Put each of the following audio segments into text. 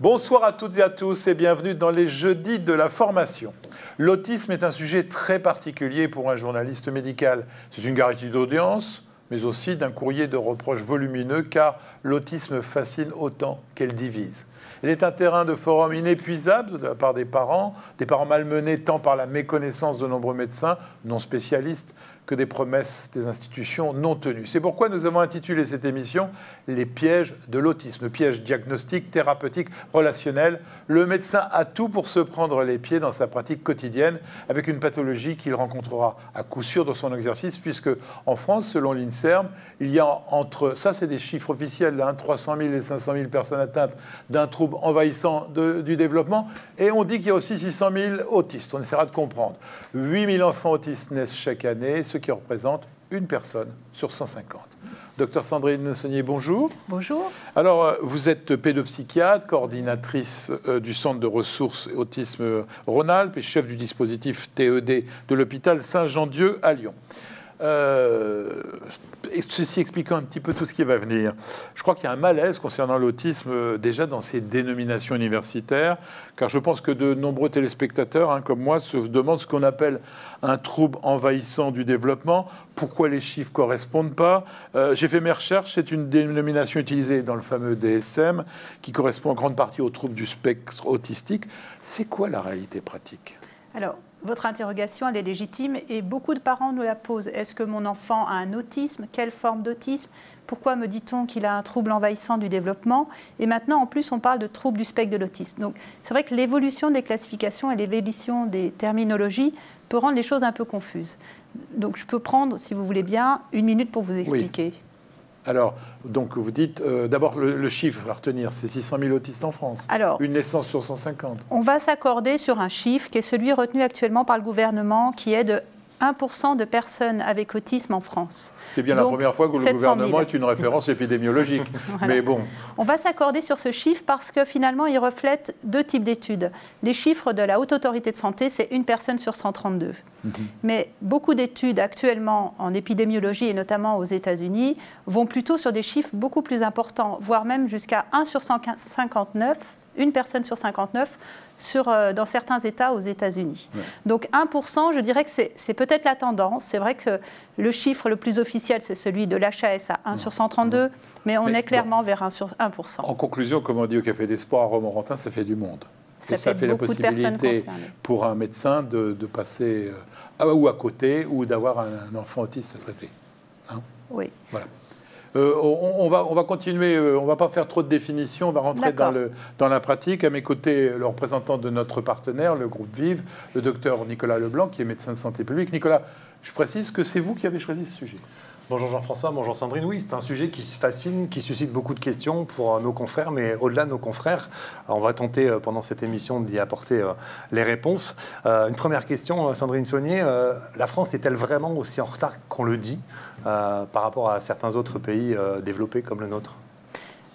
Bonsoir à toutes et à tous et bienvenue dans les Jeudis de la formation. L'autisme est un sujet très particulier pour un journaliste médical. C'est une garantie d'audience, mais aussi d'un courrier de reproches volumineux, car l'autisme fascine autant qu'elle divise. Il est un terrain de forum inépuisable de la part des parents malmenés tant par la méconnaissance de nombreux médecins non spécialistes que des promesses des institutions non tenues. C'est pourquoi nous avons intitulé cette émission « Les pièges de l'autisme », pièges diagnostiques, thérapeutiques, relationnels. Le médecin a tout pour se prendre les pieds dans sa pratique quotidienne avec une pathologie qu'il rencontrera à coup sûr dans son exercice, puisque en France, selon l'INSERM, il y a entre, ça c'est des chiffres officiels, 300 000 et 500 000 personnes atteintes d'un trouble envahissant du développement, et on dit qu'il y a aussi 600 000 autistes. On essaiera de comprendre. 8 000 enfants autistes naissent chaque année, ce qui représente une personne sur 150. Docteur Sandrine Saunier, bonjour. Bonjour. Alors, vous êtes pédopsychiatre, coordinatrice du Centre de ressources autisme Rhône-Alpes et chef du dispositif TED de l'hôpital Saint-Jean-Dieu à Lyon. Ceci expliquant un petit peu tout ce qui va venir. Je crois qu'il y a un malaise concernant l'autisme déjà dans ces dénominations universitaires, car je pense que de nombreux téléspectateurs, comme moi, se demandent ce qu'on appelle un trouble envahissant du développement. Pourquoi les chiffres ne correspondent pas? J'ai fait mes recherches, c'est une dénomination utilisée dans le fameux DSM, qui correspond en grande partie au trouble du spectre autistique. C'est quoi la réalité pratique? Alors, votre interrogation, elle est légitime et beaucoup de parents nous la posent. Est-ce que mon enfant a un autisme? Quelle forme d'autisme? Pourquoi me dit-on qu'il a un trouble envahissant du développement? Et maintenant, en plus, on parle de trouble du spectre de l'autisme. Donc, c'est vrai que l'évolution des classifications et l'évolution des terminologies peut rendre les choses un peu confuses. Donc, je peux prendre, si vous voulez bien, 1 minute pour vous expliquer. Oui. Alors, donc vous dites, d'abord le chiffre à retenir, c'est 600 000 autistes en France. Alors, une naissance sur 150. On va s'accorder sur un chiffre qui est celui retenu actuellement par le gouvernement, qui est de 1% de personnes avec autisme en France. C'est bien. Donc, la première fois que le gouvernement est une référence épidémiologique. Voilà. Mais bon. On va s'accorder sur ce chiffre parce que finalement, il reflète 2 types d'études. Les chiffres de la Haute Autorité de Santé, c'est 1 personne sur 132. Mais beaucoup d'études actuellement en épidémiologie, et notamment aux États-Unis, vont plutôt sur des chiffres beaucoup plus importants, voire même jusqu'à 1 sur 159, 1 personne sur 59, dans certains États aux États-Unis. Ouais. Donc 1%, je dirais que c'est peut-être la tendance. C'est vrai que le chiffre le plus officiel, c'est celui de l'HAS à 1 sur 132, mais on est clairement vers 1%. En conclusion, comme on dit au Café des Sports à Romorantin, ça fait du monde. Ça fait la possibilité pour un médecin de passer ou à côté ou d'avoir un enfant autiste à traiter. Hein? Oui. Voilà. On va continuer, on ne va pas faire trop de définitions, on va rentrer dans la pratique. À mes côtés, le représentant de notre partenaire, le groupe Vive, le docteur Nicolas Leblanc, qui est médecin de santé publique. Nicolas, je précise que c'est vous qui avez choisi ce sujet. Bonjour Jean-François, bonjour Sandrine. Oui, c'est un sujet qui fascine, qui suscite beaucoup de questions pour nos confrères, mais au-delà de nos confrères, on va tenter pendant cette émission d'y apporter les réponses. Une première question, Sandrine Saunier, la France est-elle vraiment aussi en retard qu'on le dit par rapport à certains autres pays développés comme le nôtre ?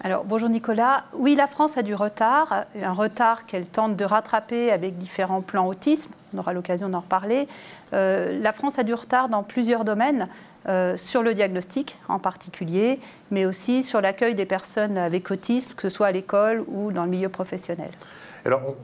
Alors, bonjour Nicolas. Oui, la France a du retard, un retard qu'elle tente de rattraper avec différents plans autisme. On aura l'occasion d'en reparler. La France a du retard dans plusieurs domaines, sur le diagnostic en particulier, mais aussi sur l'accueil des personnes avec autisme, que ce soit à l'école ou dans le milieu professionnel. Alors,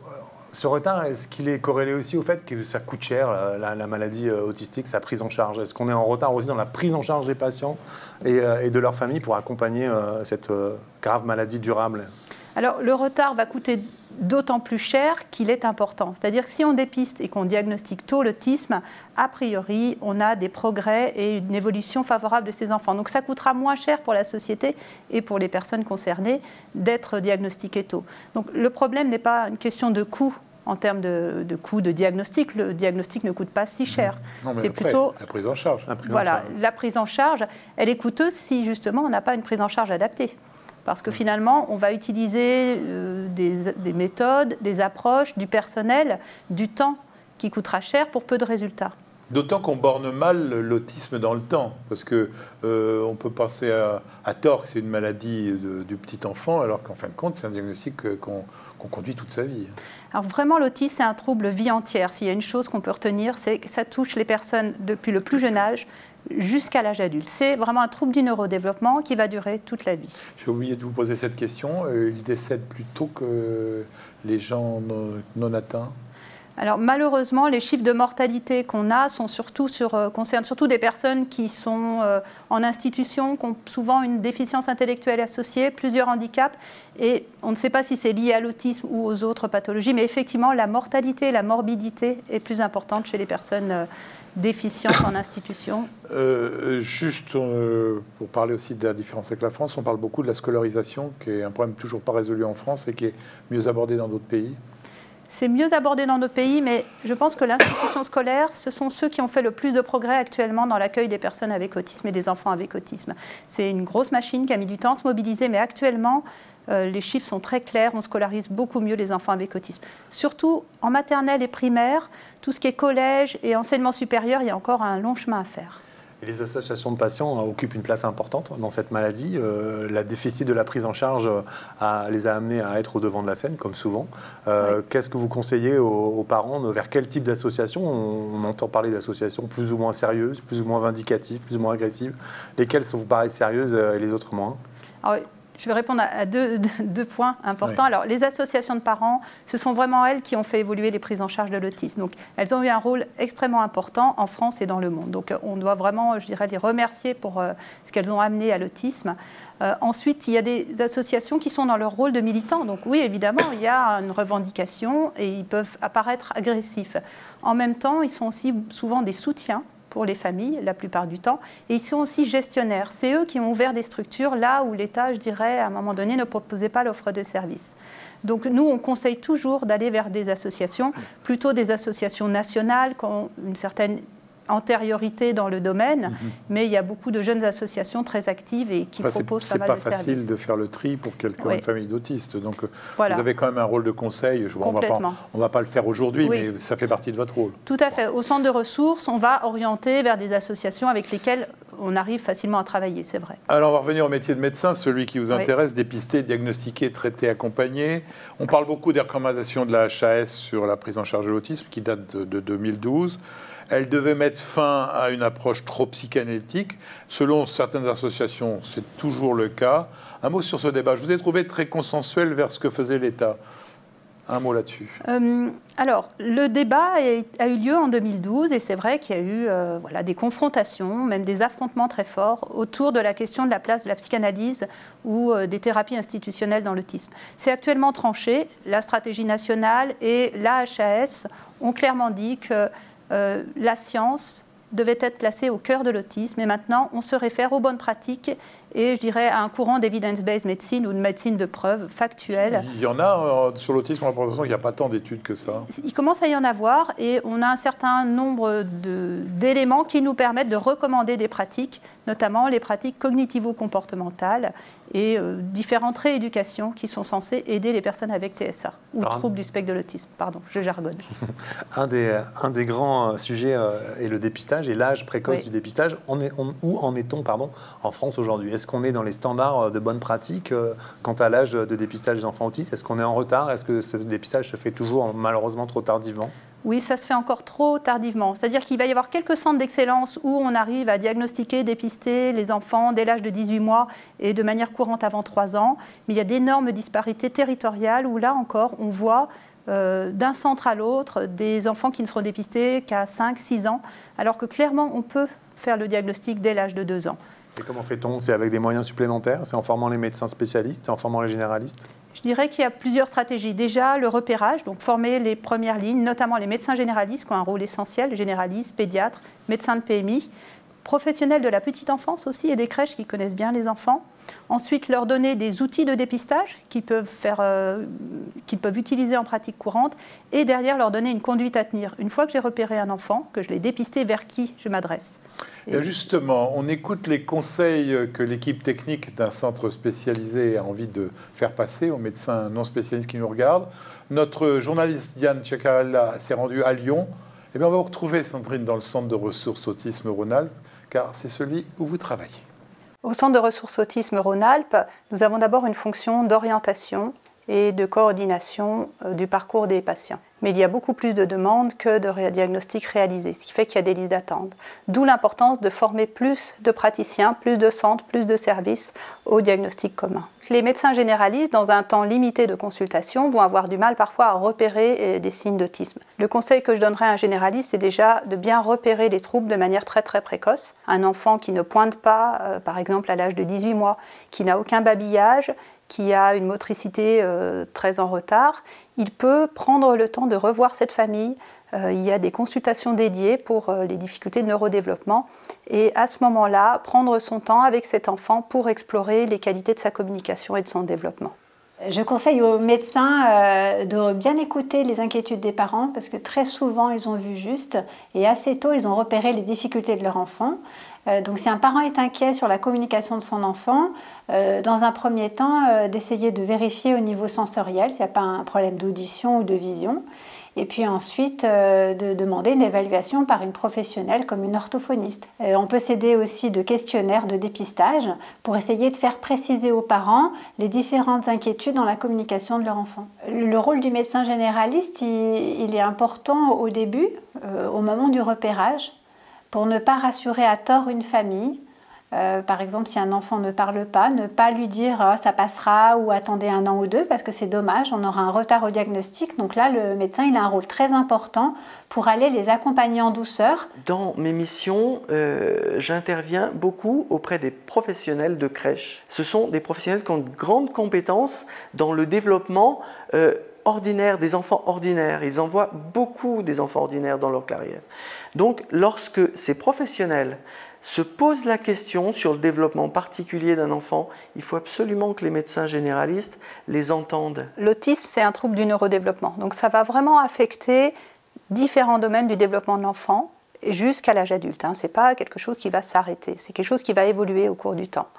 ce retard, est-ce qu'il est corrélé aussi au fait que ça coûte cher, la maladie autistique, sa prise en charge? Est-ce qu'on est en retard aussi dans la prise en charge des patients et de leurs familles pour accompagner cette grave maladie durable? Alors, le retard va coûter d'autant plus cher qu'il est important. C'est-à-dire que si on dépiste et qu'on diagnostique tôt l'autisme, a priori, on a des progrès et une évolution favorable de ces enfants. Donc ça coûtera moins cher pour la société et pour les personnes concernées d'être diagnostiquées tôt. Donc le problème n'est pas une question de coût en termes de coût de diagnostic. Le diagnostic ne coûte pas si cher. C'est plutôt la prise en charge. La prise en charge, elle est coûteuse si justement on n'a pas une prise en charge adaptée. Parce que finalement, on va utiliser des méthodes, des approches, du personnel, du temps qui coûtera cher pour peu de résultats. D'autant qu'on borne mal l'autisme dans le temps, parce qu'on peut penser à tort que c'est une maladie du petit enfant, alors qu'en fin de compte, c'est un diagnostic qu'on conduit toute sa vie. Alors vraiment, l'autisme, c'est un trouble vie entière. S'il y a une chose qu'on peut retenir, c'est que ça touche les personnes depuis le plus jeune âge jusqu'à l'âge adulte. C'est vraiment un trouble du neurodéveloppement qui va durer toute la vie. J'ai oublié de vous poser cette question. Ils décèdent plus tôt que les gens non atteints? Alors malheureusement, les chiffres de mortalité qu'on a concernent surtout des personnes qui sont en institution, qui ont souvent une déficience intellectuelle associée, plusieurs handicaps, et on ne sait pas si c'est lié à l'autisme ou aux autres pathologies, mais effectivement la mortalité et la morbidité est plus importante chez les personnes déficientes en institution. Juste pour parler aussi de la différence avec la France, on parle beaucoup de la scolarisation, qui est un problème toujours pas résolu en France et qui est mieux abordé dans d'autres pays. C'est mieux abordé dans notre pays, mais je pense que l'institution scolaire, ce sont ceux qui ont fait le plus de progrès actuellement dans l'accueil des personnes avec autisme et des enfants avec autisme. C'est une grosse machine qui a mis du temps à se mobiliser, mais actuellement, les chiffres sont très clairs. On scolarise beaucoup mieux les enfants avec autisme. Surtout en maternelle et primaire, tout ce qui est collège et enseignement supérieur, il y a encore un long chemin à faire. Et les associations de patients occupent une place importante dans cette maladie. La déficit de la prise en charge les a amenés à être au devant de la scène, comme souvent. Oui. Qu'est-ce que vous conseillez aux parents? Vers quel type d'association? On entend parler d'associations plus ou moins sérieuses, plus ou moins vindicatives, plus ou moins agressives. Lesquelles vous paraissent sérieuses et les autres moins? Alors, je vais répondre à deux points importants. Oui. Alors, les associations de parents, ce sont vraiment elles qui ont fait évoluer les prises en charge de l'autisme. Donc, elles ont eu un rôle extrêmement important en France et dans le monde. Donc, on doit vraiment, je dirais, les remercier pour ce qu'elles ont amené à l'autisme. Ensuite, il y a des associations qui sont dans leur rôle de militants. Donc, oui, évidemment, il y a une revendication et ils peuvent apparaître agressifs. En même temps, ils sont aussi souvent des soutiens pour les familles, la plupart du temps. Et ils sont aussi gestionnaires. C'est eux qui ont ouvert des structures là où l'État, je dirais, à un moment donné, ne proposait pas l'offre de services. Donc nous, on conseille toujours d'aller vers des associations, plutôt des associations nationales qui ont une certaine antériorité dans le domaine, mais il y a beaucoup de jeunes associations très actives et qui proposent pas mal de services. C'est pas facile de faire le tri pour quelqu'un, une famille d'autistes. Donc voilà. Vous avez quand même un rôle de conseil. On ne va pas le faire aujourd'hui, mais ça fait partie de votre rôle. Tout à fait. Au centre de ressources, on va orienter vers des associations avec lesquelles on arrive facilement à travailler, c'est vrai. Alors on va revenir au métier de médecin, celui qui vous intéresse, dépister, diagnostiquer, traiter, accompagner. On parle beaucoup des recommandations de la HAS sur la prise en charge de l'autisme qui date de 2012. Elle devait mettre fin à une approche trop psychanalytique. Selon certaines associations, c'est toujours le cas. Un mot sur ce débat. Je vous ai trouvé très consensuel vers ce que faisait l'État. Un mot là-dessus. Alors, le débat a eu lieu en 2012 et c'est vrai qu'il y a eu des confrontations, même des affrontements très forts autour de la question de la place de la psychanalyse ou des thérapies institutionnelles dans l'autisme. C'est actuellement tranché. La stratégie nationale et la HAS ont clairement dit que la science devait être placée au cœur de l'autisme et maintenant on se réfère aux bonnes pratiques et je dirais à un courant d'evidence-based medicine ou de médecine de preuve factuelle. Il y en a sur l'autisme, il n'y a pas tant d'études que ça. Il commence à y en avoir et on a un certain nombre d'éléments qui nous permettent de recommander des pratiques, notamment les pratiques cognitivo-comportementales et différentes rééducations qui sont censées aider les personnes avec TSA ou troubles du spectre de l'autisme. Pardon, je jargonne. Un des grands sujets est le dépistage et l'âge précoce du dépistage. Où en est-on en France aujourd'hui? Est-ce qu'on est dans les standards de bonnes pratiques quant à l'âge de dépistage des enfants autistes? Est-ce qu'on est en retard? Est-ce que ce dépistage se fait toujours malheureusement trop tardivement? Oui, ça se fait encore trop tardivement. C'est-à-dire qu'il va y avoir quelques centres d'excellence où on arrive à diagnostiquer, dépister les enfants dès l'âge de 18 mois et de manière courante avant 3 ans. Mais il y a d'énormes disparités territoriales où là encore, on voit d'un centre à l'autre des enfants qui ne seront dépistés qu'à 5-6 ans, alors que clairement, on peut faire le diagnostic dès l'âge de 2 ans. Et comment fait-on? C'est avec des moyens supplémentaires? C'est en formant les médecins spécialistes? C'est en formant les généralistes? Je dirais qu'il y a plusieurs stratégies. Déjà, le repérage, donc former les premières lignes, notamment les médecins généralistes qui ont un rôle essentiel, généralistes, pédiatres, médecins de PMI, professionnels de la petite enfance aussi et des crèches qui connaissent bien les enfants. Ensuite, leur donner des outils de dépistage qu'ils peuvent utiliser en pratique courante et derrière leur donner une conduite à tenir. Une fois que j'ai repéré un enfant, que je l'ai dépisté, vers qui je m'adresse. Et justement, on écoute les conseils que l'équipe technique d'un centre spécialisé a envie de faire passer aux médecins non spécialistes qui nous regardent. Notre journaliste Diane Chacarella s'est rendue à Lyon. Eh bien, on va vous retrouver, Sandrine, dans le centre de ressources autisme Rhône-Alpes, car c'est celui où vous travaillez. Au centre de ressources autisme Rhône-Alpes, nous avons d'abord une fonction d'orientation et de coordination du parcours des patients. mais il y a beaucoup plus de demandes que de diagnostics réalisés, ce qui fait qu'il y a des listes d'attente. D'où l'importance de former plus de praticiens, plus de centres, plus de services au diagnostic commun. Les médecins généralistes, dans un temps limité de consultation, vont avoir du mal parfois à repérer des signes d'autisme. Le conseil que je donnerais à un généraliste, c'est déjà de bien repérer les troubles de manière très très précoce. Un enfant qui ne pointe pas, par exemple à l'âge de 18 mois, qui n'a aucun babillage, qui a une motricité très en retard, il peut prendre le temps de revoir cette famille. Il y a des consultations dédiées pour les difficultés de neurodéveloppement et à ce moment-là, prendre son temps avec cet enfant pour explorer les qualités de sa communication et de son développement. Je conseille aux médecins de bien écouter les inquiétudes des parents parce que très souvent ils ont vu juste et assez tôt ils ont repéré les difficultés de leur enfant. Donc si un parent est inquiet sur la communication de son enfant, dans un premier temps d'essayer de vérifier au niveau sensoriel s'il n'y a pas un problème d'audition ou de vision. Et puis ensuite de demander une évaluation par une professionnelle comme une orthophoniste. On peut s'aider aussi de questionnaires de dépistage pour essayer de faire préciser aux parents les différentes inquiétudes dans la communication de leur enfant. Le rôle du médecin généraliste, il est important au début, au moment du repérage, pour ne pas rassurer à tort une famille. Par exemple, si un enfant ne parle pas, ne pas lui dire ça passera ou attendez 1 an ou 2 parce que c'est dommage, on aura un retard au diagnostic. Donc là, le médecin il a un rôle très important pour aller les accompagner en douceur. Dans mes missions, j'interviens beaucoup auprès des professionnels de crèche. Ce sont des professionnels qui ont de grandes compétences dans le développement ordinaire, des enfants ordinaires. Ils en voient beaucoup des enfants ordinaires dans leur carrière. Donc, lorsque ces professionnels se posent la question sur le développement particulier d'un enfant, il faut absolument que les médecins généralistes les entendent. L'autisme, c'est un trouble du neurodéveloppement. Donc ça va vraiment affecter différents domaines du développement de l'enfant jusqu'à l'âge adulte. Ce n'est pas quelque chose qui va s'arrêter, c'est quelque chose qui va évoluer au cours du temps.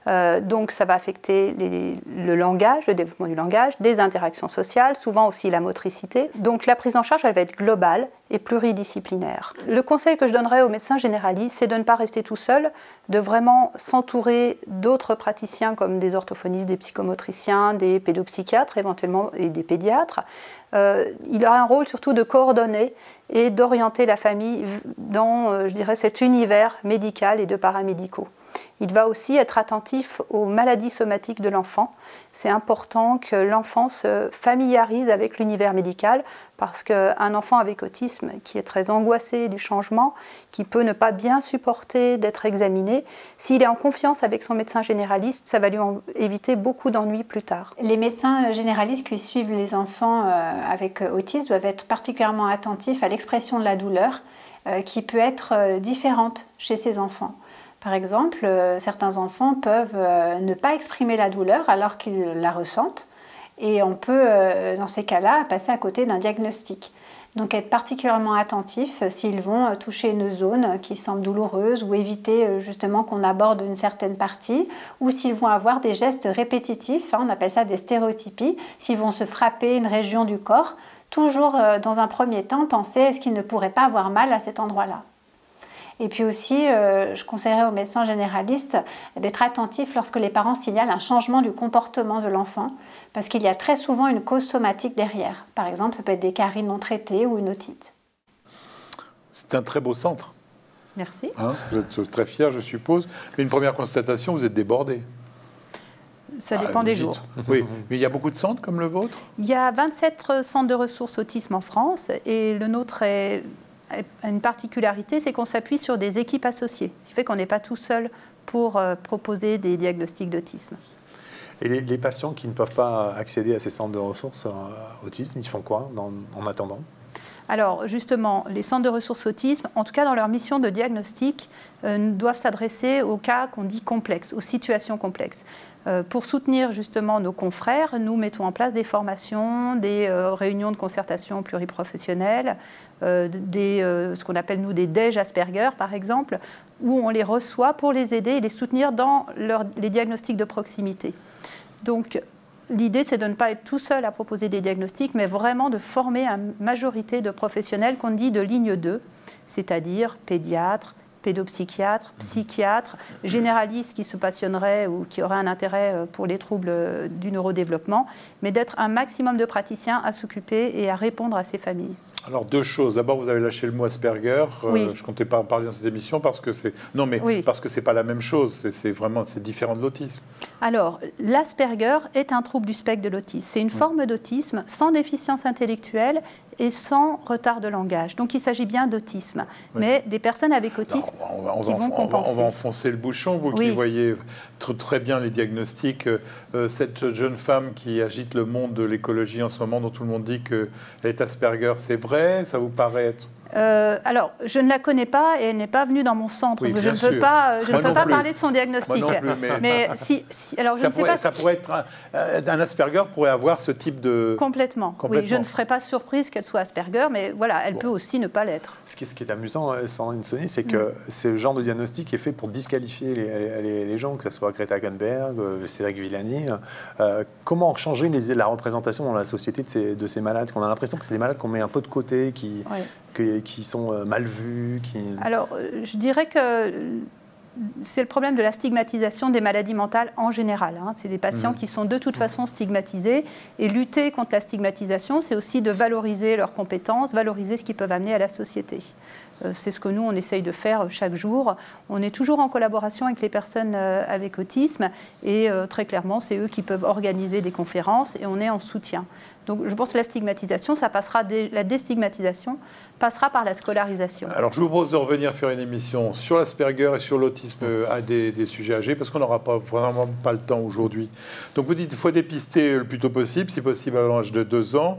Donc ça va affecter le langage, le développement du langage, des interactions sociales, souvent aussi la motricité. Donc la prise en charge, elle va être globale et pluridisciplinaire. Le conseil que je donnerais aux médecins généralistes, c'est de ne pas rester tout seul, de vraiment s'entourer d'autres praticiens comme des orthophonistes, des psychomotriciens, des pédopsychiatres éventuellement et des pédiatres. Il a un rôle surtout de coordonner et d'orienter la famille dans, je dirais, cet univers médical et de paramédicaux. Il va aussi être attentif aux maladies somatiques de l'enfant. C'est important que l'enfant se familiarise avec l'univers médical parce qu'un enfant avec autisme qui est très angoissé du changement, qui peut ne pas bien supporter d'être examiné, s'il est en confiance avec son médecin généraliste, ça va lui éviter beaucoup d'ennuis plus tard. Les médecins généralistes qui suivent les enfants avec autisme doivent être particulièrement attentifs à l'expression de la douleur qui peut être différente chez ces enfants. Par exemple, certains enfants peuvent ne pas exprimer la douleur alors qu'ils la ressentent et on peut, dans ces cas-là, passer à côté d'un diagnostic. Donc être particulièrement attentif s'ils vont toucher une zone qui semble douloureuse ou éviter justement qu'on aborde une certaine partie ou s'ils vont avoir des gestes répétitifs, on appelle ça des stéréotypies, s'ils vont se frapper une région du corps, toujours dans un premier temps penser est-ce qu'ils ne pourraient pas avoir mal à cet endroit-là. Et puis aussi, je conseillerais aux médecins généralistes d'être attentifs lorsque les parents signalent un changement du comportement de l'enfant, parce qu'il y a très souvent une cause somatique derrière. Par exemple, ça peut être des caries non traitées ou une otite. C'est un très beau centre. Merci. Vous êtes très fiers, je suppose. Mais une première constatation, vous êtes débordés. Ça dépend des jours. Oui, mais il y a beaucoup de centres comme le vôtre ? Il y a 27 centres de ressources autisme en France et le nôtre a une particularité, c'est qu'on s'appuie sur des équipes associées. Ce qui fait qu'on n'est pas tout seul pour proposer des diagnostics d'autisme. Et les patients qui ne peuvent pas accéder à ces centres de ressources autisme, ils font quoi en attendant ? Alors justement, les centres de ressources autisme, en tout cas dans leur mission de diagnostic, doivent s'adresser aux cas qu'on dit complexes, aux situations complexes. Pour soutenir justement nos confrères, nous mettons en place des formations, des réunions de concertation pluriprofessionnelles, ce qu'on appelle nous des DEJ Asperger par exemple, où on les reçoit pour les aider et les soutenir dans les diagnostics de proximité. Donc l'idée, c'est de ne pas être tout seul à proposer des diagnostics, mais vraiment de former une majorité de professionnels qu'on dit de ligne 2, c'est-à-dire pédiatres, pédopsychiatres, psychiatres, généralistes qui se passionneraient ou qui auraient un intérêt pour les troubles du neurodéveloppement, mais d'être un maximum de praticiens à s'occuper et à répondre à ces familles. Alors, deux choses. D'abord, vous avez lâché le mot Asperger. Oui. Je ne comptais pas en parler dans cette émission parce que c'est... Non, mais oui. Parce que c'est pas la même chose. C'est différent de l'autisme. Alors, l'Asperger est un trouble du spectre de l'autisme. C'est une forme d'autisme sans déficience intellectuelle et sans retard de langage. Donc, il s'agit bien d'autisme. Oui. Mais des personnes avec autisme qui vont compenser. On va enfoncer le bouchon. Vous qui voyez très bien les diagnostics. Cette jeune femme qui agite le monde de l'écologie en ce moment, dont tout le monde dit qu'elle est Asperger, c'est vrai? Ça vous paraît être... alors, je ne la connais pas et elle n'est pas venue dans mon centre. Oui, je ne peux pas parler de son diagnostic. Moi non plus, mais alors, je ne sais pas. Ça pourrait être un Asperger pourrait avoir ce type de... Complètement. Oui, je ne serais pas surprise qu'elle soit Asperger, mais voilà, elle peut aussi ne pas l'être. Ce qui est amusant, Sandrine Saunier, c'est que ce genre de diagnostic est fait pour disqualifier les gens, que ce soit Greta Thunberg, Cédric Villani. Comment changer la représentation dans la société de ces malades? On a l'impression que c'est des malades qu'on met un peu de côté, qui sont mal vus. Alors, je dirais que c'est le problème de la stigmatisation des maladies mentales en général. C'est des patients qui sont de toute façon stigmatisés. Et lutter contre la stigmatisation, c'est aussi de valoriser leurs compétences, valoriser ce qu'ils peuvent amener à la société. C'est ce que nous, on essaye de faire chaque jour. On est toujours en collaboration avec les personnes avec autisme. Et très clairement, c'est eux qui peuvent organiser des conférences et on est en soutien. Donc je pense que la stigmatisation, la déstigmatisation passera par la scolarisation. Alors je vous propose de revenir faire une émission sur l'Asperger et sur l'autisme à des sujets âgés, parce qu'on n'aura vraiment pas le temps aujourd'hui. Donc vous dites qu'il faut dépister le plus tôt possible, si possible à l'âge de 2 ans.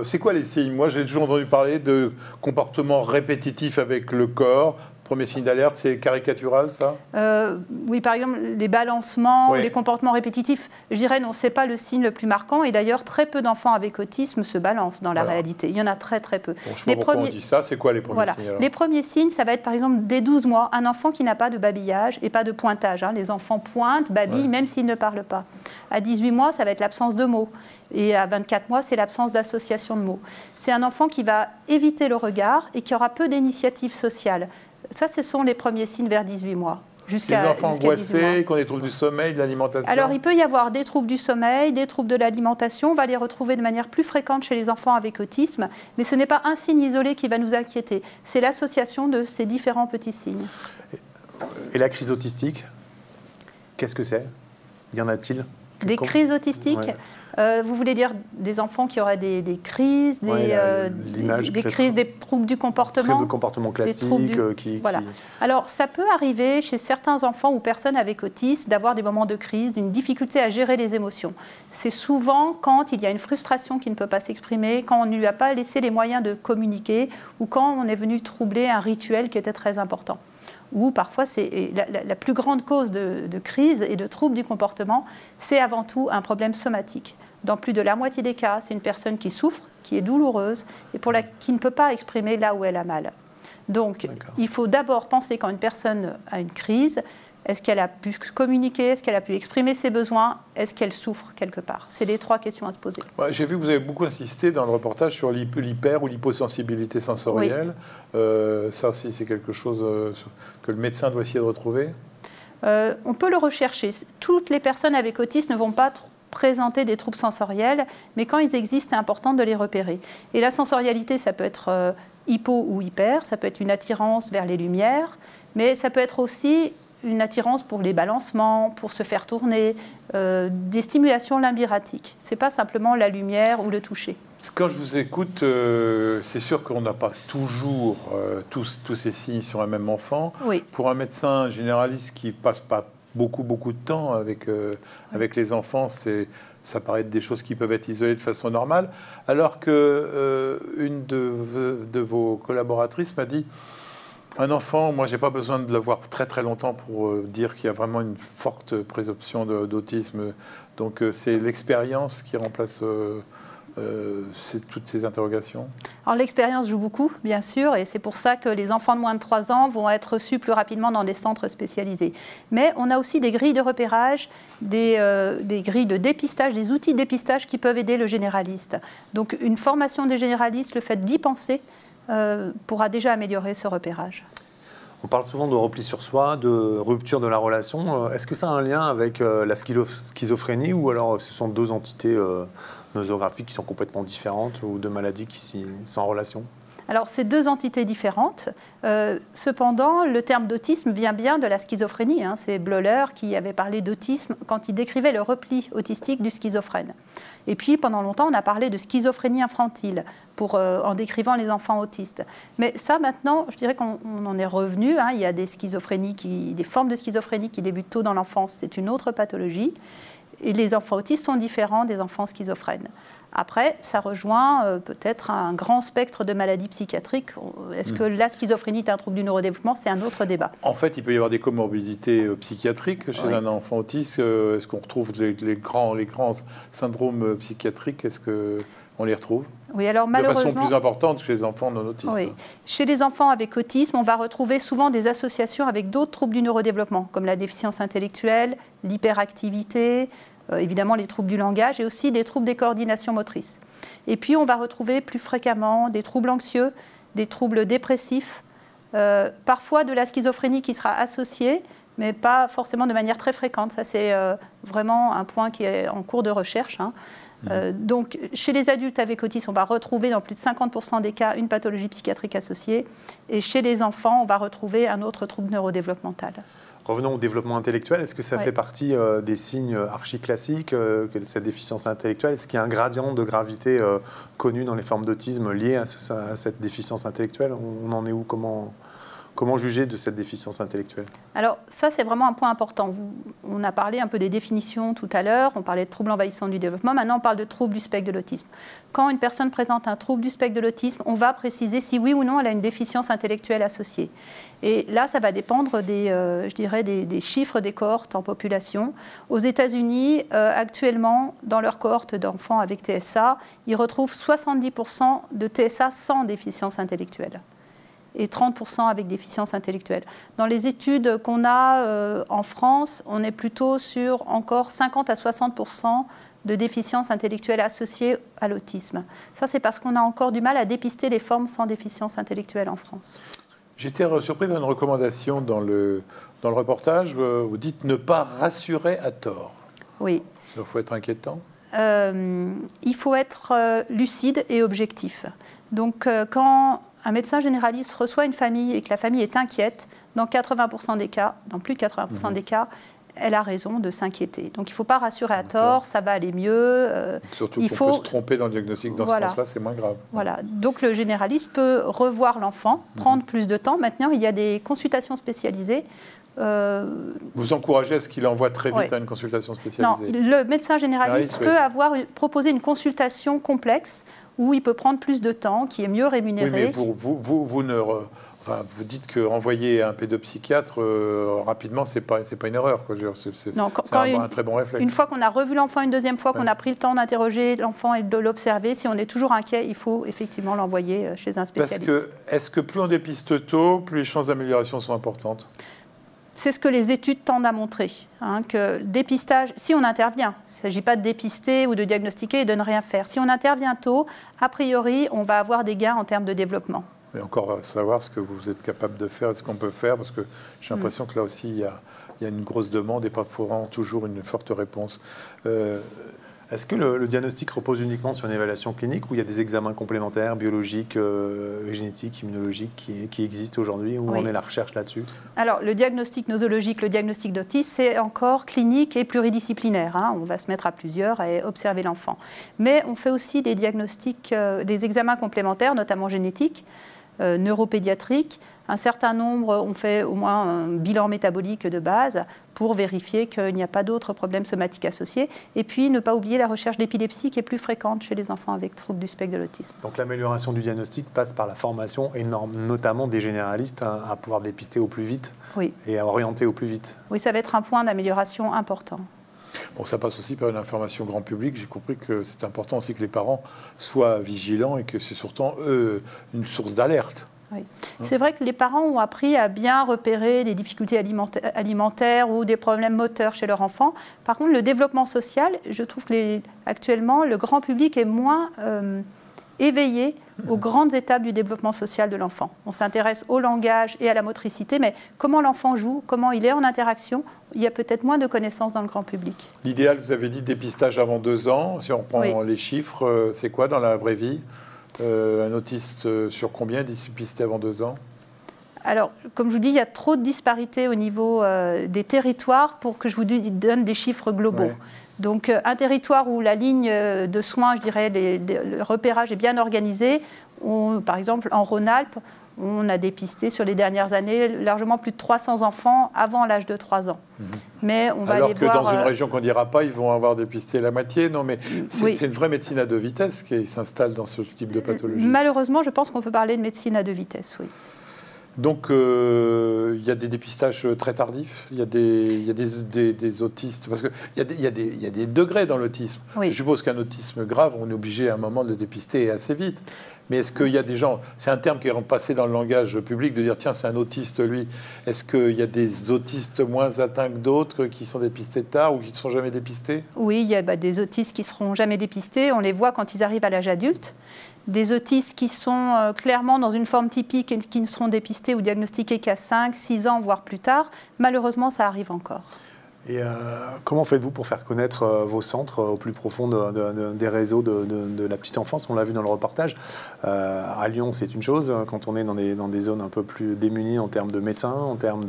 C'est quoi les signes? Moi, j'ai toujours entendu parler de comportements répétitifs avec le corps. Premier signe d'alerte, c'est caricatural, ça? Oui, par exemple, les balancements, les comportements répétitifs. Je dirais non, ce n'est pas le signe le plus marquant. Et d'ailleurs, très peu d'enfants avec autisme se balancent dans la réalité. Il y en a très, très peu. Bon, je ne sais pas pourquoi on dit ça. C'est quoi les premiers signes alors? Les premiers signes, ça va être par exemple dès 12 mois, un enfant qui n'a pas de babillage et pas de pointage. Les enfants pointent, babillent, même s'ils ne parlent pas. À 18 mois, ça va être l'absence de mots. Et à 24 mois, c'est l'absence d'association de mots. C'est un enfant qui va éviter le regard et qui aura peu d'initiatives sociales. Ça, ce sont les premiers signes vers 18 mois. Les enfants angoissés, qui ont des troubles du sommeil, de l'alimentation? Alors, il peut y avoir des troubles du sommeil, des troubles de l'alimentation. On va les retrouver de manière plus fréquente chez les enfants avec autisme. Mais ce n'est pas un signe isolé qui va nous inquiéter. C'est l'association de ces différents petits signes. Et la crise autistique, qu'est-ce que c'est? Y en a-t-il? Des crises autistiques? Vous voulez dire des enfants qui auraient des crises, des crises, des troubles du comportement? Troubles de comportement classiques. Voilà. Alors, ça peut arriver chez certains enfants ou personnes avec autisme d'avoir des moments de crise, d'une difficulté à gérer les émotions. C'est souvent quand il y a une frustration qui ne peut pas s'exprimer, quand on ne lui a pas laissé les moyens de communiquer ou quand on est venu troubler un rituel qui était très important. Ou parfois, c'est la plus grande cause de crise et de troubles du comportement, c'est avant tout un problème somatique. Dans plus de la moitié des cas, c'est une personne qui souffre, qui est douloureuse et qui ne peut pas exprimer là où elle a mal. Donc, il faut d'abord penser quand une personne a une crise, est-ce qu'elle a pu communiquer, est-ce qu'elle a pu exprimer ses besoins, est-ce qu'elle souffre quelque part? C'est les 3 questions à se poser. Ouais, j'ai vu que vous avez beaucoup insisté dans le reportage sur l'hyper ou l'hyposensibilité sensorielle. Ça aussi, c'est quelque chose que le médecin doit essayer de retrouver? On peut le rechercher. Toutes les personnes avec autisme ne vont pas présenter des troubles sensoriels, mais quand ils existent, c'est important de les repérer. Et la sensorialité, ça peut être hypo ou hyper, ça peut être une attirance vers les lumières, mais ça peut être aussi une attirance pour les balancements, pour se faire tourner, des stimulations limbiratiques. Ce n'est pas simplement la lumière ou le toucher. Quand je vous écoute, c'est sûr qu'on n'a pas toujours tous ces signes sur un même enfant. Oui. Pour un médecin généraliste qui ne passe pas beaucoup de temps avec les enfants, ça paraît être des choses qui peuvent être isolées de façon normale. Alors qu'une de vos collaboratrices m'a dit... Un enfant, moi, j'ai pas besoin de le voir très longtemps pour dire qu'il y a vraiment une forte présomption d'autisme. Donc, c'est l'expérience qui remplace toutes ces interrogations. Alors, l'expérience joue beaucoup, bien sûr, et c'est pour ça que les enfants de moins de 3 ans vont être reçus plus rapidement dans des centres spécialisés. Mais on a aussi des grilles de repérage, des grilles de dépistage, des outils de dépistage qui peuvent aider le généraliste. Donc, une formation des généralistes, le fait d'y penser, pourra déjà améliorer ce repérage. On parle souvent de repli sur soi, de rupture de la relation. Est-ce que ça a un lien avec la schizophrénie ou alors ce sont deux entités nosographiques qui sont complètement différentes ou deux maladies qui sont en relation? Alors, c'est deux entités différentes. Cependant, le terme d'autisme vient bien de la schizophrénie. Hein. C'est Bleuler qui avait parlé d'autisme quand il décrivait le repli autistique du schizophrène. Et puis, pendant longtemps, on a parlé de schizophrénie infantile en décrivant les enfants autistes. Mais ça, maintenant, je dirais qu'on en est revenu. Hein. Il y a des formes de schizophrénie qui débutent tôt dans l'enfance. C'est une autre pathologie. Et les enfants autistes sont différents des enfants schizophrènes. Après, ça rejoint peut-être un grand spectre de maladies psychiatriques. Est-ce que la schizophrénie est un trouble du neurodéveloppement? C'est un autre débat. En fait, il peut y avoir des comorbidités psychiatriques chez un enfant autiste. Est-ce qu'on retrouve les grands syndromes psychiatriques? Est-ce qu'on les retrouve? Oui, alors malheureusement, de façon plus importante chez les enfants non autistes. Oui. Chez les enfants avec autisme, on va retrouver souvent des associations avec d'autres troubles du neurodéveloppement, comme la déficience intellectuelle, l'hyperactivité, évidemment les troubles du langage et aussi des troubles des coordinations motrices. Et puis on va retrouver plus fréquemment des troubles anxieux, des troubles dépressifs, parfois de la schizophrénie qui sera associée, mais pas forcément de manière très fréquente. Ça, c'est vraiment un point qui est en cours de recherche. Hein. Donc, chez les adultes avec autisme, on va retrouver dans plus de 50% des cas une pathologie psychiatrique associée. Et chez les enfants, on va retrouver un autre trouble neurodéveloppemental. Revenons au développement intellectuel. Est-ce que ça fait partie des signes archi-classiques, cette déficience intellectuelle? Est-ce qu'il y a un gradient de gravité connu dans les formes d'autisme lié à cette déficience intellectuelle? On en est où? Comment juger de cette déficience intellectuelle? Alors ça, c'est vraiment un point important. On a parlé un peu des définitions tout à l'heure, on parlait de troubles envahissants du développement, maintenant on parle de troubles du spectre de l'autisme. Quand une personne présente un trouble du spectre de l'autisme, on va préciser si oui ou non elle a une déficience intellectuelle associée. Et là, ça va dépendre des chiffres des cohortes en population. Aux États-Unis, actuellement, dans leur cohorte d'enfants avec TSA, ils retrouvent 70% de TSA sans déficience intellectuelle et 30% avec déficience intellectuelle. Dans les études qu'on a en France, on est plutôt sur encore 50 à 60% de déficience intellectuelle associée à l'autisme. Ça, c'est parce qu'on a encore du mal à dépister les formes sans déficience intellectuelle en France. J'étais surpris par une recommandation dans le reportage. Vous dites ne pas rassurer à tort. Oui. Il faut être inquiétant. Il faut être lucide et objectif. Donc, quand un médecin généraliste reçoit une famille et que la famille est inquiète, dans 80% des cas, dans plus de 80% des cas, elle a raison de s'inquiéter. Donc il ne faut pas rassurer à tort, ça va aller mieux. Surtout qu'on peut se tromper dans le diagnostic dans ce sens-là, c'est moins grave. Voilà. Donc le généraliste peut revoir l'enfant, prendre plus de temps. Maintenant, il y a des consultations spécialisées. Vous encouragez à ce qu'il envoie très vite à une consultation spécialisée? Non, le médecin généraliste peut proposer une consultation complexe où il peut prendre plus de temps, qui est mieux rémunéré. Oui, mais vous dites qu'envoyer un pédopsychiatre rapidement, c'est pas une erreur. C'est un très bon réflexe. Une fois qu'on a revu l'enfant une deuxième fois, qu'on a pris le temps d'interroger l'enfant et de l'observer, si on est toujours inquiet, il faut effectivement l'envoyer chez un spécialiste. Est-ce que plus on dépiste tôt, plus les chances d'amélioration sont importantes? C'est ce que les études tendent à montrer, hein, que le dépistage, si on intervient, il ne s'agit pas de dépister ou de diagnostiquer et de ne rien faire. Si on intervient tôt, a priori, on va avoir des gains en termes de développement. Et encore à savoir ce que vous êtes capable de faire et ce qu'on peut faire, parce que j'ai l'impression que là aussi, il y a une grosse demande et pas toujours une forte réponse. Est-ce que le diagnostic repose uniquement sur une évaluation clinique ou il y a des examens complémentaires, biologiques, génétiques, immunologiques qui existent aujourd'hui? Où en est la recherche là-dessus? Alors, le diagnostic nosologique, le diagnostic d'autisme, c'est encore clinique et pluridisciplinaire. Hein. On va se mettre à plusieurs et observer l'enfant. Mais on fait aussi des diagnostics, des examens complémentaires, notamment génétiques, neuropédiatriques. Un certain nombre, on fait au moins un bilan métabolique de base pour vérifier qu'il n'y a pas d'autres problèmes somatiques associés. Et puis, ne pas oublier la recherche d'épilepsie qui est plus fréquente chez les enfants avec troubles du spectre de l'autisme. Donc l'amélioration du diagnostic passe par la formation et notamment des généralistes à pouvoir dépister au plus vite et à orienter au plus vite. Oui, ça va être un point d'amélioration important. Bon, ça passe aussi par une information grand public. J'ai compris que c'est important aussi que les parents soient vigilants et que c'est surtout, eux, une source d'alerte. Oui. C'est vrai que les parents ont appris à bien repérer des difficultés alimentaires ou des problèmes moteurs chez leur enfant. Par contre, le développement social, je trouve que actuellement, le grand public est moins éveillé aux grandes étapes du développement social de l'enfant. On s'intéresse au langage et à la motricité, mais comment l'enfant joue, comment il est en interaction, il y a peut-être moins de connaissances dans le grand public. L'idéal, vous avez dit dépistage avant 2 ans. Si on reprend les chiffres, c'est quoi dans la vraie vie? Un autiste sur combien est dépisté avant 2 ans? Alors, comme je vous dis, il y a trop de disparités au niveau des territoires pour que je vous donne des chiffres globaux. Ouais. Donc, un territoire où la ligne de soins, je dirais, le repérage est bien organisé, par exemple en Rhône-Alpes, on a dépisté sur les dernières années largement plus de 300 enfants avant l'âge de 3 ans. Mais on va alors aller que voir, dans une région qu'on ne dira pas, ils vont avoir dépisté la moitié. Non, mais c'est une vraie médecine à 2 vitesses qui s'installe dans ce type de pathologie. Malheureusement, je pense qu'on peut parler de médecine à 2 vitesses, oui. Donc, il y a des dépistages très tardifs, il y a des autistes, parce qu'il y a des degrés dans l'autisme. Oui. Je suppose qu'un autisme grave, on est obligé à un moment de le dépister assez vite. Mais est-ce qu'il y a des gens, c'est un terme qui est passé dans le langage public, de dire tiens, c'est un autiste lui. Est-ce qu'il y a des autistes moins atteints que d'autres qui sont dépistés tard ou qui ne sont jamais dépistés? Oui, il y a des autistes qui ne seront jamais dépistés, on les voit quand ils arrivent à l'âge adulte. Des autistes qui sont clairement dans une forme typique et qui ne seront dépistés ou diagnostiqués qu'à 5, 6 ans, voire plus tard. Malheureusement, ça arrive encore. Et comment faites-vous pour faire connaître vos centres au plus profond des réseaux de la petite enfance? On l'a vu dans le reportage. À Lyon, c'est une chose. Quand on est dans des zones un peu plus démunies en termes de médecins, en termes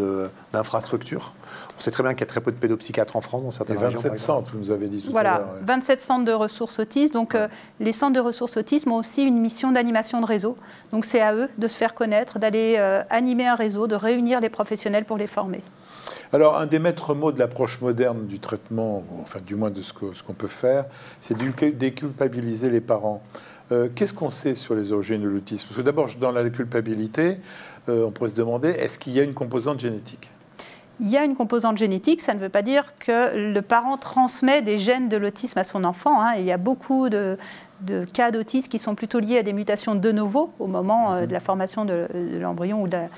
d'infrastructures, on sait très bien qu'il y a très peu de pédopsychiatres en France, dans certaines régions. 27 centres, vous nous avez dit tout à l'heure. Voilà, 27 centres de ressources autistes. Donc, les centres de ressources autisme ont aussi une mission d'animation de réseau. Donc, c'est à eux de se faire connaître, d'aller animer un réseau, de réunir les professionnels pour les former. Alors, un des maîtres mots de l'approche moderne du traitement, enfin du moins de ce qu'on peut faire, c'est de déculpabiliser les parents. Qu'est-ce qu'on sait sur les origines de l'autisme? Parce que d'abord, dans la culpabilité, on pourrait se demander, est-ce qu'il y a une composante génétique? Il y a une composante génétique, ça ne veut pas dire que le parent transmet des gènes de l'autisme à son enfant. Hein. Il y a beaucoup de cas d'autisme qui sont plutôt liés à des mutations de novo au moment de la formation de l'embryon ou de la...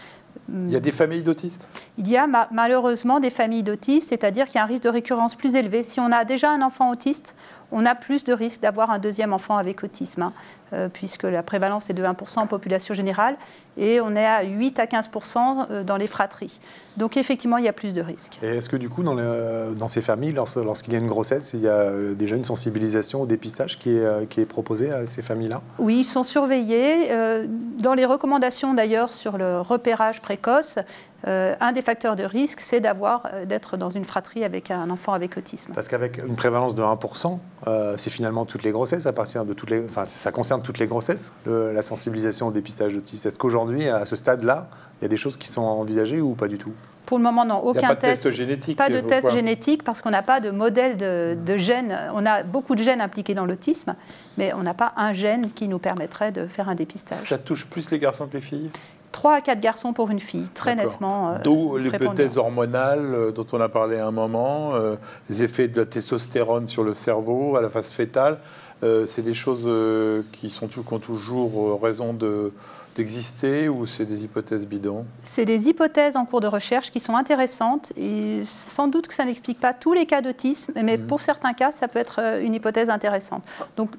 Il y a des familles d'autistes? Il y a malheureusement des familles d'autistes, c'est-à-dire qu'il y a un risque de récurrence plus élevé. Si on a déjà un enfant autiste, on a plus de risque d'avoir un deuxième enfant avec autisme, puisque la prévalence est de 1% en population générale, et on est à 8 à 15% dans les fratries. Donc effectivement, il y a plus de risques. Et est-ce que du coup, dans ces familles, lorsqu'il y a une grossesse, il y a déjà une sensibilisation au dépistage qui est proposée à ces familles-là? Oui, ils sont surveillés. Dans les recommandations d'ailleurs sur le repérage précoce, un des facteurs de risque, c'est d'être dans une fratrie avec un enfant avec autisme. Parce qu'avec une prévalence de 1%, c'est finalement toutes les grossesses, ça concerne toutes les grossesses, la sensibilisation au dépistage d'autisme. Est-ce qu'aujourd'hui, à ce stade-là, il y a des choses qui sont envisagées ou pas du tout? Pour le moment, non. Aucun test génétique. Pas de test génétique parce qu'on n'a pas de modèle de gènes. On a beaucoup de gènes impliqués dans l'autisme, mais on n'a pas un gène qui nous permettrait de faire un dépistage. Ça touche plus les garçons que les filles? 3 à 4 garçons pour une fille, très nettement. D'où l'hypothèse hormonale dont on a parlé à un moment, les effets de la testostérone sur le cerveau à la phase fœtale. C'est des choses qui ont toujours raison d'exister ou c'est des hypothèses bidons? C'est des hypothèses en cours de recherche qui sont intéressantes et sans doute que ça n'explique pas tous les cas d'autisme, mais pour certains cas, ça peut être une hypothèse intéressante. Donc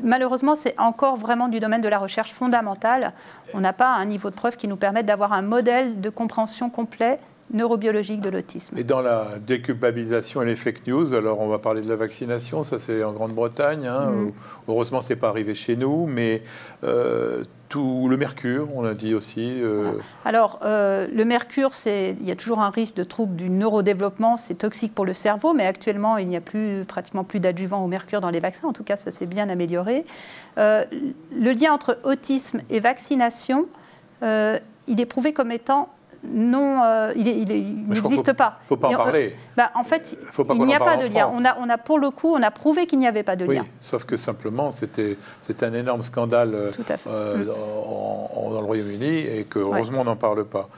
malheureusement, c'est encore vraiment du domaine de la recherche fondamentale. On n'a pas un niveau de preuve qui nous permette d'avoir un modèle de compréhension complet neurobiologique de l'autisme. Et dans la déculpabilisation et les fake news, alors on va parler de la vaccination, ça c'est en Grande-Bretagne, heureusement c'est pas arrivé chez nous, mais tout le mercure, on l'a dit aussi. Voilà. Alors le mercure, il y a toujours un risque de trouble du neurodéveloppement, c'est toxique pour le cerveau, mais actuellement il n'y a pratiquement plus d'adjuvants au mercure dans les vaccins, en tout cas ça s'est bien amélioré. Le lien entre autisme et vaccination, il est prouvé comme étant non, il n'existe pas. Il ne faut pas en parler. En fait, il n'y a pas de lien. Pour le coup, on a prouvé qu'il n'y avait pas de lien. Sauf que simplement, c'était un énorme scandale dans le Royaume-Uni et que heureusement, on n'en parle pas.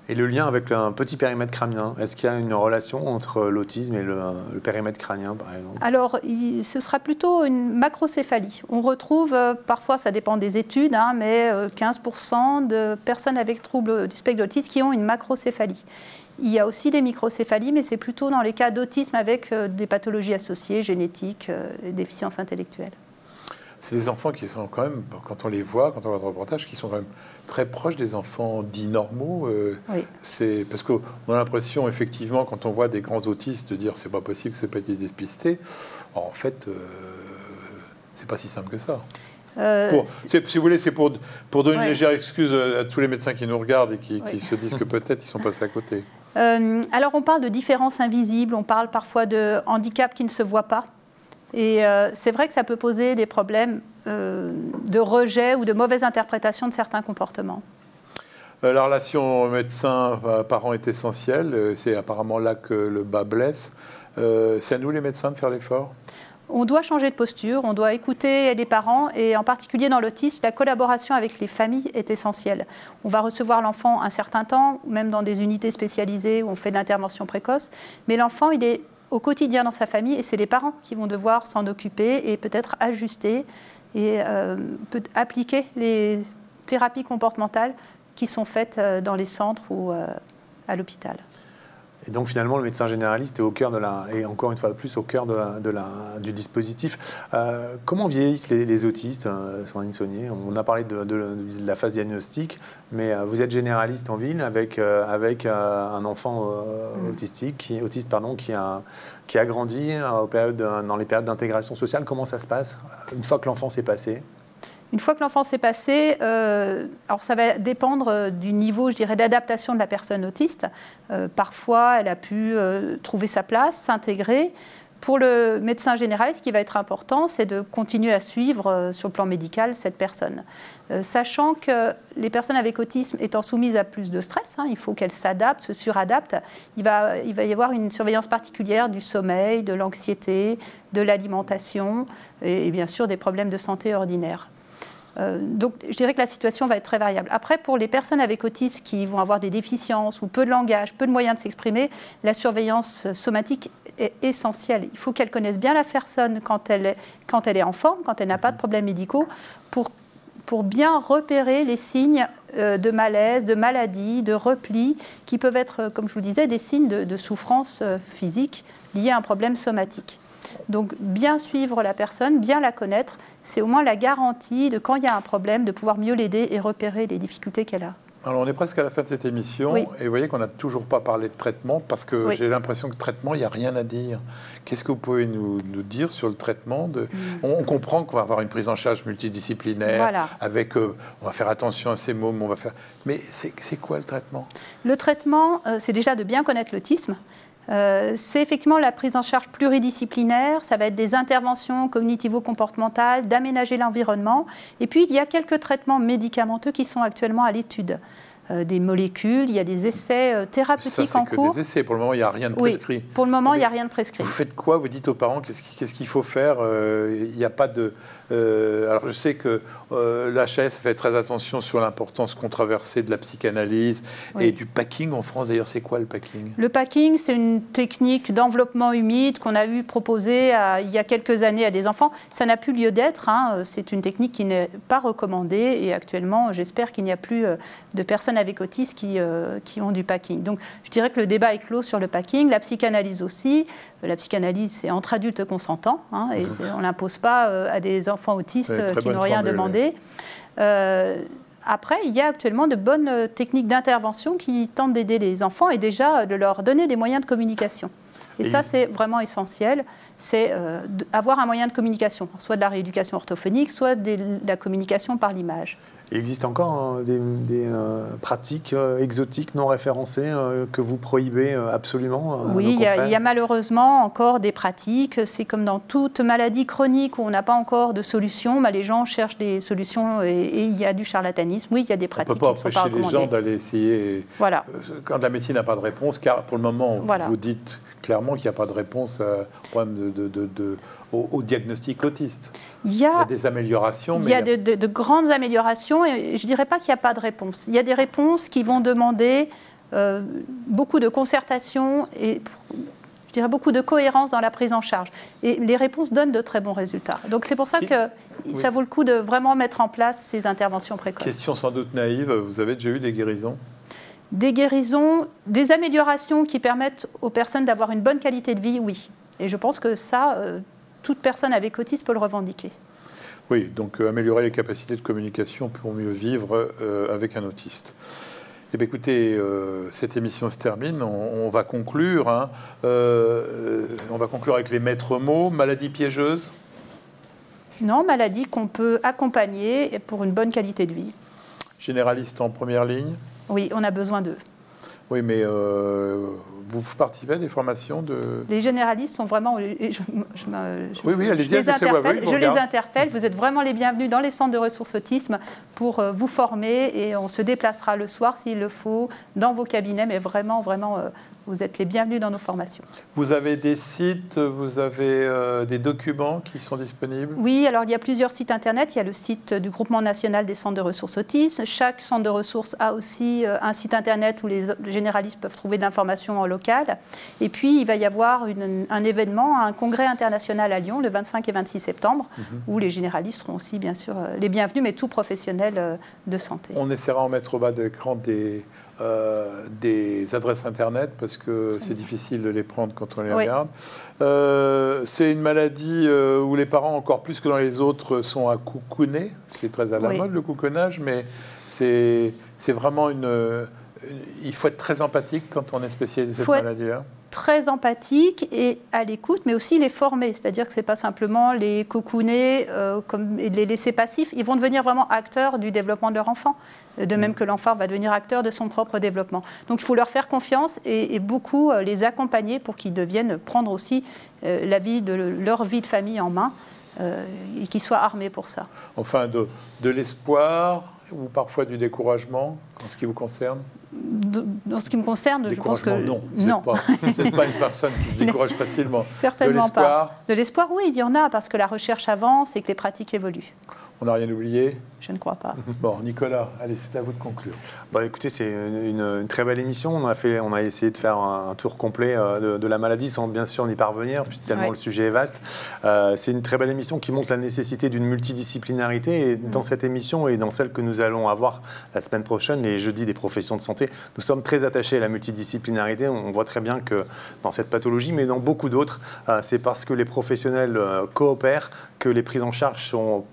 Et le lien avec un petit périmètre crânien, est-ce qu'il y a une relation entre l'autisme et le périmètre crânien, par exemple? Alors, ce sera plutôt une macrocéphalie. On retrouve, parfois, ça dépend des études, mais 15% de personnes avec troubles du spectre de l'autisme qui ont une macrocéphalie. Il y a aussi des microcéphalies, mais c'est plutôt dans les cas d'autisme avec des pathologies associées, génétiques, déficiences intellectuelles. c'est des enfants qui sont quand même, quand on les voit, quand on voit le reportage, qui sont quand même très proches des enfants dits normaux. Oui. C'est parce qu'on a l'impression, effectivement, quand on voit des grands autistes, de dire c'est pas possible que c'est pas été dépisté. En fait, c'est pas si simple que ça. Si vous voulez, c'est pour donner une légère excuse à tous les médecins qui nous regardent et qui se disent que peut-être ils sont passés à côté. Alors on parle de différences invisibles, on parle parfois de handicap qui ne se voit pas. Et c'est vrai que ça peut poser des problèmes de rejet ou de mauvaise interprétation de certains comportements. La relation médecin-parent est essentielle. C'est apparemment là que le bas blesse. C'est à nous les médecins de faire l'effort. On doit changer de posture, on doit écouter les parents et en particulier dans l'autisme, la collaboration avec les familles est essentielle. On va recevoir l'enfant un certain temps, même dans des unités spécialisées où on fait de l'intervention précoce, mais l'enfant, il est au quotidien dans sa famille et c'est les parents qui vont devoir s'en occuper et peut-être ajuster et appliquer les thérapies comportementales qui sont faites dans les centres ou à l'hôpital. Et donc finalement, le médecin généraliste est au cœur et encore une fois de plus au cœur du dispositif. Comment vieillissent les autistes, Sandrine Saunier? On a parlé de la phase diagnostique, mais vous êtes généraliste en ville avec un enfant autiste qui a grandi dans les périodes d'intégration sociale. Comment ça se passe une fois que l'enfant s'est passé? Une fois que l'enfant s'est passé, alors ça va dépendre du niveau, je dirais, d'adaptation de la personne autiste. Parfois, elle a pu trouver sa place, s'intégrer. Pour le médecin généraliste, ce qui va être important, c'est de continuer à suivre sur le plan médical cette personne. Sachant que les personnes avec autisme étant soumises à plus de stress, il faut qu'elles s'adaptent, se suradaptent. Il va y avoir une surveillance particulière du sommeil, de l'anxiété, de l'alimentation et bien sûr des problèmes de santé ordinaires. Donc, je dirais que la situation va être très variable. Après, pour les personnes avec autisme qui vont avoir des déficiences ou peu de langage, peu de moyens de s'exprimer, la surveillance somatique est essentielle. Il faut qu'elle connaisse bien la personne quand elle est en forme, quand elle n'a pas de problèmes médicaux, pour bien repérer les signes de malaise, de maladie, de repli, qui peuvent être, comme je vous le disais, des signes de souffrance physique liés à un problème somatique. Donc, bien suivre la personne, bien la connaître, c'est au moins la garantie de, quand il y a un problème, de pouvoir mieux l'aider et repérer les difficultés qu'elle a. Alors, on est presque à la fin de cette émission, oui. Et vous voyez qu'on n'a toujours pas parlé de traitement, parce que j'ai l'impression que traitement, il n'y a rien à dire. Qu'est-ce que vous pouvez nous dire sur le traitement On comprend qu'on va avoir une prise en charge multidisciplinaire, avec, on va faire attention à ces mots, mais c'est quoi le traitement? Le traitement, c'est déjà de bien connaître l'autisme. C'est effectivement la prise en charge pluridisciplinaire, ça va être des interventions cognitivo-comportementales, d'aménager l'environnement. Et puis, il y a quelques traitements médicamenteux qui sont actuellement à l'étude. Des molécules, il y a des essais thérapeutiques en cours. Ça, c'est que des essais. Pour le moment, il n'y a rien de prescrit. Oui, pour le moment, il n'y a rien de prescrit. Vous faites quoi? Vous dites aux parents qu'est-ce qu'il faut faire? Il n'y a pas de... alors, je sais que l'HAS fait très attention sur l'importance controversée de la psychanalyse et du packing en France. D'ailleurs, c'est quoi le packing? Le packing, c'est une technique d'enveloppement humide qu'on a eu proposer il y a quelques années à des enfants. Ça n'a plus lieu d'être. C'est une technique qui n'est pas recommandée. Et actuellement, j'espère qu'il n'y a plus de personnes avec autisme qui ont du packing. Donc, je dirais que le débat est clos sur le packing. La psychanalyse aussi. La psychanalyse, c'est entre adultes consentants. Et on ne l'impose pas à des enfants autistes qui n'ont rien demandé. Après, il y a actuellement de bonnes techniques d'intervention qui tentent d'aider les enfants et déjà de leur donner des moyens de communication. Et ça, c'est vraiment essentiel, c'est avoir un moyen de communication, soit de la rééducation orthophonique, soit de la communication par l'image. Il existe encore des pratiques exotiques non référencées que vous prohibez absolument? Oui, il y a malheureusement encore des pratiques. C'est comme dans toute maladie chronique où on n'a pas encore de solution. Les gens cherchent des solutions et il y a du charlatanisme. Oui, il y a des pratiques qui ne sont pas recommandées. On ne peut pas empêcher les gens d'aller essayer. Voilà. Quand la médecine n'a pas de réponse, car pour le moment, vous dites clairement qu'il n'y a pas de réponse au problème au diagnostic autiste. Il y a des améliorations. Il y a de grandes améliorations et je ne dirais pas qu'il n'y a pas de réponse. Il y a des réponses qui vont demander beaucoup de concertation et je dirais beaucoup de cohérence dans la prise en charge. Et les réponses donnent de très bons résultats. Donc c'est pour ça que ça vaut le coup de vraiment mettre en place ces interventions précoces. Question sans doute naïve, vous avez déjà eu des guérisons? Des guérisons, des améliorations qui permettent aux personnes d'avoir une bonne qualité de vie, oui. Et je pense que ça, toute personne avec autisme peut le revendiquer. Oui, donc améliorer les capacités de communication pour mieux vivre avec un autiste. Eh bien, écoutez, cette émission se termine. On va conclure. Hein. On va conclure avec les maîtres mots. Maladie piégeuse? Non, maladie qu'on peut accompagner pour une bonne qualité de vie. Généraliste en première ligne? Oui, on a besoin d'eux. Oui, mais vous participez à des formations de... Les généralistes sont vraiment... Oui, allez-y, je les interpelle. Vous êtes vraiment les bienvenus dans les centres de ressources autisme pour vous former et on se déplacera le soir s'il le faut dans vos cabinets, mais vraiment, vraiment... Vous êtes les bienvenus dans nos formations. Vous avez des sites, vous avez des documents qui sont disponibles? Oui, alors il y a plusieurs sites internet. Il y a le site du Groupement national des centres de ressources autisme. Chaque centre de ressources a aussi un site internet où les généralistes peuvent trouver de l'information en local. Et puis, il va y avoir un événement, un congrès international à Lyon le 25 et 26 septembre, où les généralistes seront aussi, bien sûr, les bienvenus, mais tout professionnel de santé. On essaiera en mettre au bas de l'écran des adresses internet parce que c'est difficile de les prendre quand on les regarde. C'est une maladie où les parents, encore plus que dans les autres, sont à coucouner. C'est très à la mode le couconnage, mais c'est vraiment il faut être très empathique quand on est spécialisé de cette maladie-là. Très empathique et à l'écoute, mais aussi les former. C'est-à-dire que ce n'est pas simplement les cocooner et les laisser passifs. Ils vont devenir vraiment acteurs du développement de leur enfant, de même que l'enfant va devenir acteur de son propre développement. Donc il faut leur faire confiance et beaucoup les accompagner pour qu'ils deviennent prendre aussi leur vie de famille en main et qu'ils soient armés pour ça. Enfin, de l'espoir ou parfois du découragement en ce qui vous concerne? Dans ce qui me concerne, je pense que... Non, vous n'êtes pas une personne qui se décourage facilement. Certainement pas. De l'espoir, oui, il y en a, parce que la recherche avance et que les pratiques évoluent. On n'a rien oublié? Je ne crois pas. Bon, Nicolas, allez, c'est à vous de conclure. Écoutez, c'est une très belle émission. On a essayé de faire un tour complet de la maladie sans bien sûr y parvenir, puisque tellement le sujet est vaste. C'est une très belle émission qui montre la nécessité d'une multidisciplinarité. Et dans cette émission et dans celle que nous allons avoir la semaine prochaine, les jeudis des professions de santé, nous sommes très attachés à la multidisciplinarité. On voit très bien que dans cette pathologie, mais dans beaucoup d'autres, c'est parce que les professionnels coopèrent que les prises en charge sont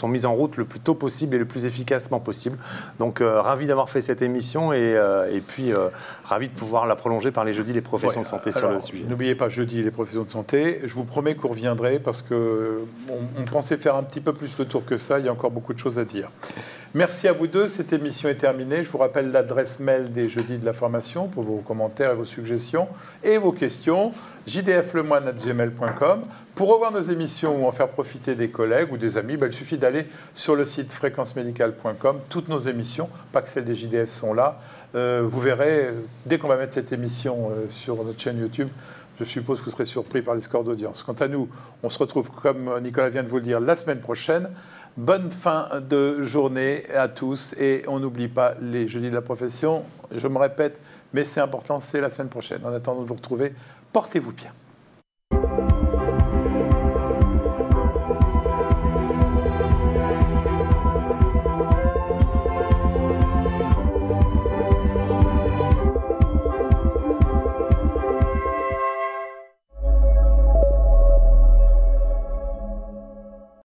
mises en route le plus tôt possible et le plus efficacement possible. Donc, ravi d'avoir fait cette émission et puis ravi de pouvoir la prolonger par les jeudis les professions de santé sur le sujet. N'oubliez pas jeudi les professions de santé. Je vous promets que vous reviendrez parce qu'on pensait faire un petit peu plus le tour que ça. Il y a encore beaucoup de choses à dire. Merci à vous deux. Cette émission est terminée. Je vous rappelle l'adresse mail des jeudis de la formation pour vos commentaires et vos suggestions et vos questions. jdflemoine@gmail.com. Pour revoir nos émissions ou en faire profiter des collègues ou des amis, il suffit d'aller sur le site fréquencemédicale.com. Toutes nos émissions, pas que celles des JDF, sont là. Vous verrez, dès qu'on va mettre cette émission sur notre chaîne YouTube, je suppose que vous serez surpris par les scores d'audience. Quant à nous, on se retrouve, comme Nicolas vient de vous le dire, la semaine prochaine. Bonne fin de journée à tous et on n'oublie pas les jeudis de la profession. Je me répète, mais c'est important, c'est la semaine prochaine. En attendant de vous retrouver, portez-vous bien.